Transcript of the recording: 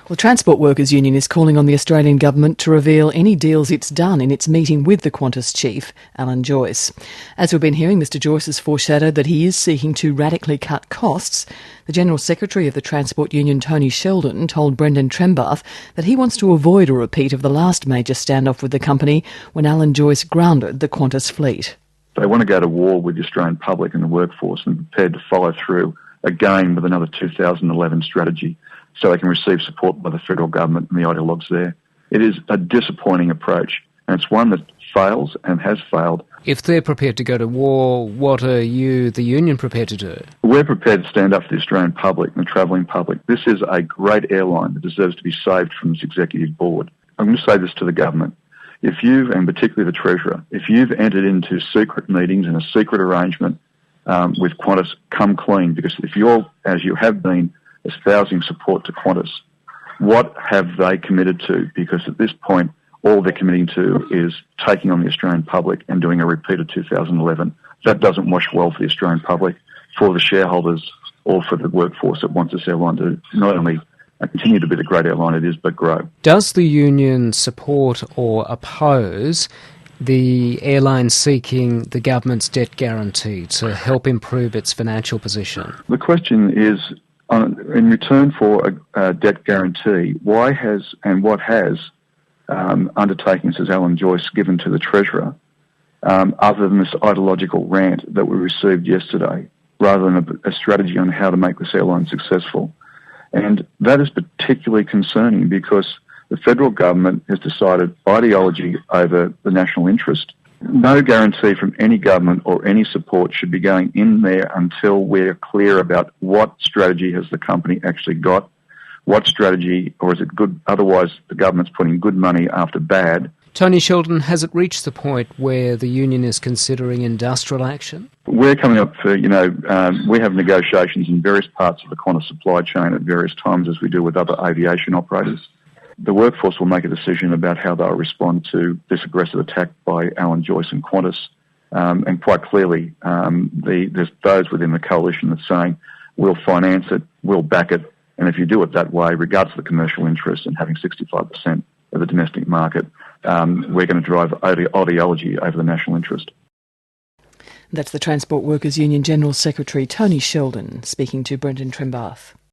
Well, Transport Workers Union is calling on the Australian government to reveal any deals it's done in its meeting with the Qantas chief, Alan Joyce. As we've been hearing, Mr Joyce has foreshadowed that he is seeking to radically cut costs. The General Secretary of the Transport Union, Tony Sheldon, told Brendan Trembath that he wants to avoid a repeat of the last major standoff with the company when Alan Joyce grounded the Qantas fleet. They want to go to war with the Australian public and the workforce and prepared to follow through again with another 2011 strategy so they can receive support by the federal government and the ideologues there. It is a disappointing approach, and it's one that fails and has failed. If they're prepared to go to war, what are you, the union, prepared to do? We're prepared to stand up for the Australian public and the travelling public. This is a great airline that deserves to be saved from this executive board. I'm going to say this to the government. If you've, and particularly the Treasurer, if you've entered into secret meetings and a secret arrangement with Qantas, come clean, because if you're, as you have been, espousing support to Qantas, what have they committed to? Because at this point, all they're committing to is taking on the Australian public and doing a repeat of 2011. That doesn't wash well for the Australian public, for the shareholders, or for the workforce that wants this airline to not only continue to be the great airline it is, but grow. Does the union support or oppose the airline seeking the government's debt guarantee to help improve its financial position? The question is, in return for a debt guarantee, why has and what has undertakings as Alan Joyce given to the Treasurer, other than this ideological rant that we received yesterday, rather than a strategy on how to make this airline successful? And that is particularly concerning because the federal government has decided ideology over the national interest. No guarantee from any government or any support should be going in there until we're clear about what strategy has the company actually got, what strategy, or is it good, otherwise the government's putting good money after bad. Tony Sheldon, has it reached the point where the union is considering industrial action? We're coming up for, we have negotiations in various parts of the Qantas supply chain at various times, as we do with other aviation operators. The workforce will make a decision about how they'll respond to this aggressive attack by Alan Joyce and Qantas. And quite clearly, there's those within the coalition that's saying, we'll finance it, we'll back it, and if you do it that way, regardless of the commercial interest and having 65% of the domestic market, we're going to drive ideology over the national interest. That's the Transport Workers Union General Secretary Tony Sheldon speaking to Brendan Trembath.